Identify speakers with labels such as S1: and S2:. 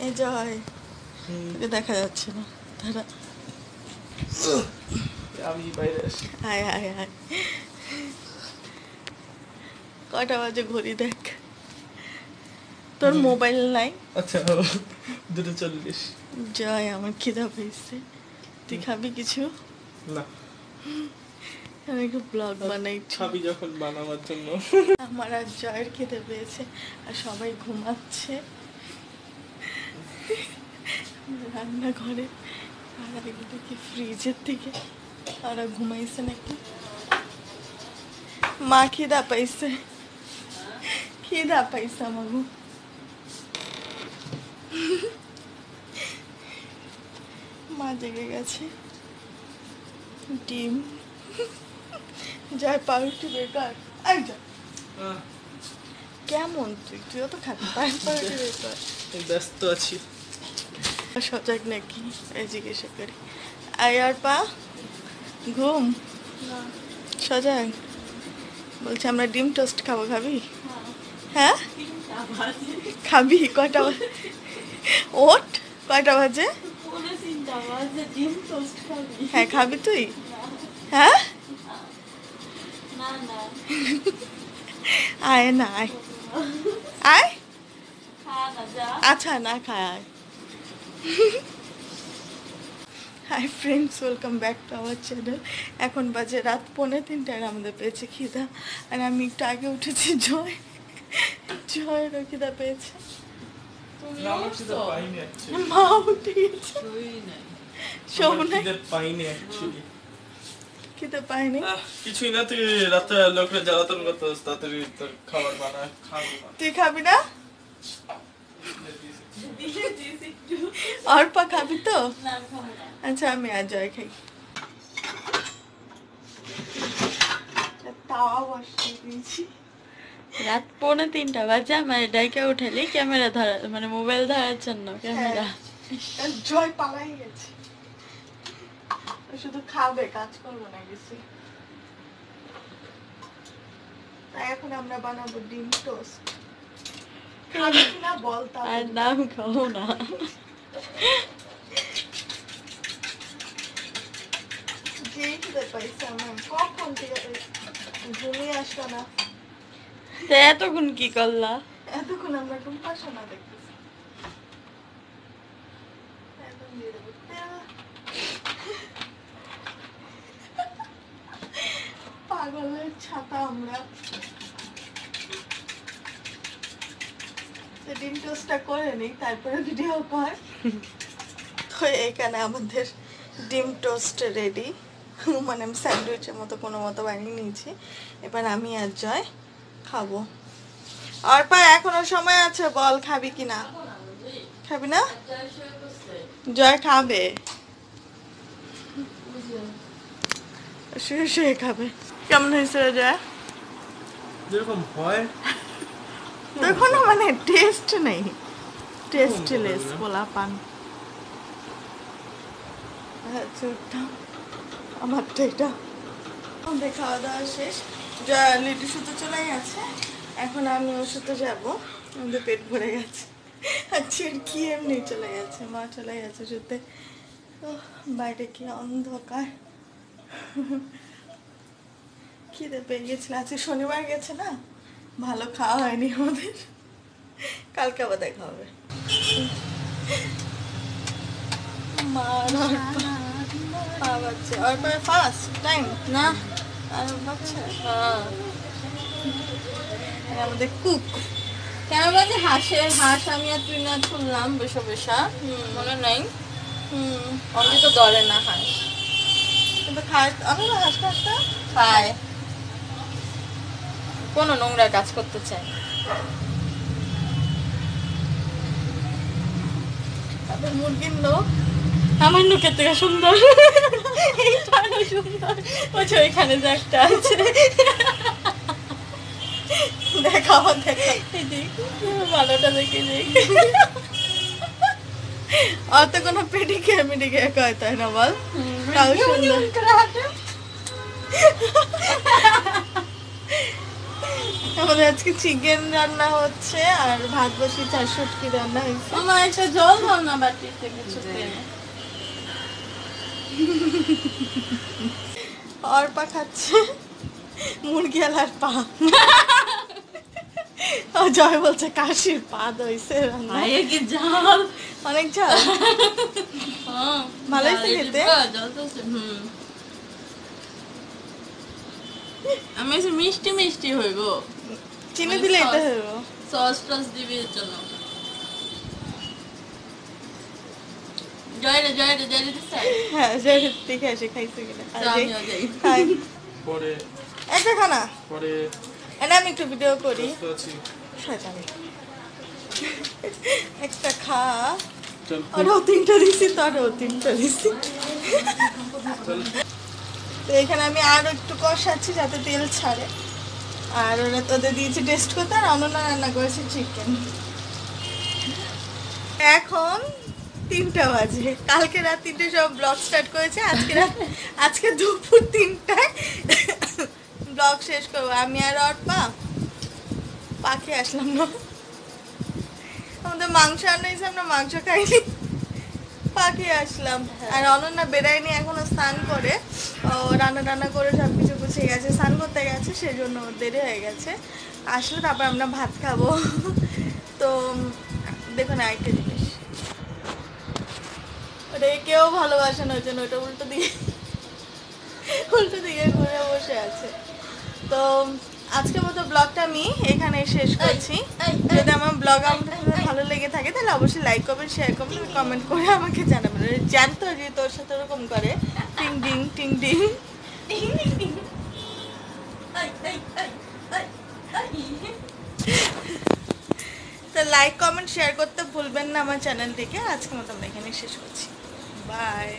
S1: এই জয় দেখা যাচ্ছে না তারা
S2: আমি বাইরে আসি।
S1: হায় হায় হায় কটা বাজে ঘড়ি দেখ তোর মোবাইল নাই
S2: আচ্ছা 2:40।
S1: জয় আমার খিদা পেয়েছে তুই খাবি কিছু
S2: না
S1: আমি একটু ব্লগ বানাইছি
S2: খাবি যখন বানাবার জন্য।
S1: আমার আর জয়ের খেতে পেয়েছে আর সবাই ঘুমাচ্ছে রান্নাঘরে আর এগুলো কি ফ্রিজের থেকে ওরা ঘুমাইছে নাকি মা খিদা পাইছে আমাগো মা জেগে গেছে ডিম জয় পাউরুটি বেকার আই যা কেমন তুইও তো খাবি পাউরুটি বেকার
S2: ব্যস্ত আছি।
S1: সজাগ নাকি এই জিজ্ঞাসা করি আয় আর পা ঘুম সজাগ বলছে আমরা ডিম টোস্ট খাবো খাবি হ্যাঁ খাবি কয়টা ওঠ কয়টা বাজে হ্যাঁ খাবি তুই হ্যাঁ আয় না আয় আয় আচ্ছা না খায় আয় hi friends welcome back to our channel এখন বাজে রাত 2:45 আমাদের পেয়েছে খিদা আর আমি একটু আগে উঠেছি জয়েরও খিদা পেয়েছে মা উঠে গেছে খিদে পাইনি
S2: কিছুই না তুই রাতে লোকরা জ্বালাতন করতেছ তাড়াতাড়ি তোর খাবার বানা খাবি
S1: তুই খাবি না আর পা খাবি তো আচ্ছা আমি আর জয় খাই তাওয়া বসিয়ে দিয়েছি
S3: রাত 2:45 বাজে আমার ডাইকে উঠালি ক্যামেরা ধরা মানে মোবাইল ধরার জন্য ক্যামেরা
S1: জয় পালাই গেছে শুধু খাবে কাজ করবো না গেছি তাই এখন আমরা বানাবো ডিম টোস্ট খাবি কিনা বল
S3: আর নাম খাবো না
S1: কখন থেকে ঘুমিয়ে আসলো না
S3: এতক্ষণ কি করলা
S1: এতক্ষণ আমরা টুম্পাসনা দেখতেছি পাগলের ছাতা আমরা ডিম টোস্টটা করে নিই তারপরে ভিডিও কর তো এখানে আমাদের ডিম টোস্ট রেডি মানে আমি স্যান্ডউইচের মতো কোনো মতো বানিয়ে নিয়েছি এবার আমি আর জয় খাবো আর পা এখনো সময় আছে বল খাবি কি না খাবি না জয় খাবে শুয়ে শুয়ে খাবে কেমন হয়েছে জয়
S2: যেরকম হয়
S1: দেখো না মানে টেস্ট নেই টেস্টলেস পোলা পান আমারটা এটা আমাদের খাওয়া দাওয়া শেষ লিটু শুতে চলে গেছে এখন আমি ওর সাথে যাবো আমাদের পেট ভরে গেছে আচ্ছা কি এমনি চলে গেছে মা চলে গেছে শুতে বাইরে কি অন্ধকার খিদে পেয়ে গেছিল আজকে শনিবার গেছে না ভালো খাওয়া হয়নি আমাদের কালকে আবার দেখা হবে ফার্স্ট টাইম
S3: না
S1: আর ভাবছে আমাদের কুক
S3: কেন বাজে হাঁস আমি আর তুই না শুনলাম বেশা বেশা মনে নাই অনেক তো ধরে না হাঁস
S1: কিন্তু খায় আমি না হাঁস খাসটা
S3: খায় কোনো নোংরা কাজ করতে চায়
S1: তারপর মুরগির লোক
S3: আমার লোকের থেকে সুন্দর এইটারও সুন্দর বলছে ওইখানে যে একটা আছে
S1: দেখা দেখা
S3: ভালোটা দেখে দেখ
S1: অত কোনো পেডিকে মেডিকে কয় তাই না বল তাও সুন্দর আমাদের আজকে চিকেন রান্না হচ্ছে আর ভাত বসি চারশুটকি রান্না হয়েছে।
S3: আমার একটা জল দাও না বাটিতে কিছুতে।
S1: অর্পা খাচ্ছে মুরগি আলার পা। ও জয় বলছে কাশির পা দইছে রান্না।
S3: ভাইয়ে কি জাল।
S1: অনেক ঝাল।
S3: হ্যাঁ
S1: ভালো হয়েছে খেতে?
S3: জল তো আমি এসে মিষ্টি মিষ্টি হইব।
S1: চিনি দিলে এটা হলো।
S3: সস টস দিবি এর জন্য। জয়রে দিছে।
S1: হ্যাঁ জয় দেখে আসে খাইছে কিনা।
S3: আমিও যাই।
S1: খাই।
S2: পরে
S1: একটা খানা
S2: পরে
S1: এটা আমি একটু ভিডিও করি।
S2: ব্যস্ত আছি।
S1: শয়তানি। একটা খা।
S2: চল
S1: আরও তিনটা দিছি তো আরও তিনটা দিছি।
S2: চল।
S1: তো এখানে আমি আরো একটু কষাচ্ছি যাতে তেল ছাড়ে। আর ওরা তোদের দিয়েছি টেস্ট করতে আর অনন্যা রান্না করেছে চিকেন। এখন 3টা বাজে। কালকে রাত 3টে সব ব্লগ স্টার্ট করেছে। আজকে দুপুর 3টায় ব্লগ শেষ করবো। আমি আর অর্পা পাখি আসলাম না। আমাদের মাংস আনা হয়েছে, আমরা মাংস খাইনি, পাখি আসলাম। আর অনন্যা বেড়ায়নি, এখনো স্নান করে ও রান্না করে সব কিছু গুছিয়ে গেছে, স্নান করতে গেছে, সেই জন্য ওর দেরি হয়ে গেছে। আসলে তারপর আমরা ভাত খাবো। তো দেখুন আরেকটা জিনিস, ওটা কেউ ভালোবাসে না, ওই জন্য ওটা উল্টো দিকে ঘুরে বসে আছে। তো আজকের মতো ব্লগটা আমি এখানে শেষ করছি। যদি আমার ব্লগ আপনাদের ভালো লেগে থাকে তাহলে অবশ্যই লাইক করবেন, শেয়ার করবেন, কমেন্ট করে আমাকে জানাবেন। জানতো যে তোর সাথে ওরকম করে টিং ডিং টিং ডিং। তো লাইক কমেন্ট শেয়ার করতে ভুলবেন না আমার চ্যানেলটিকে। আজকের মতো আমরা এখানে শেষ করছি। বাই।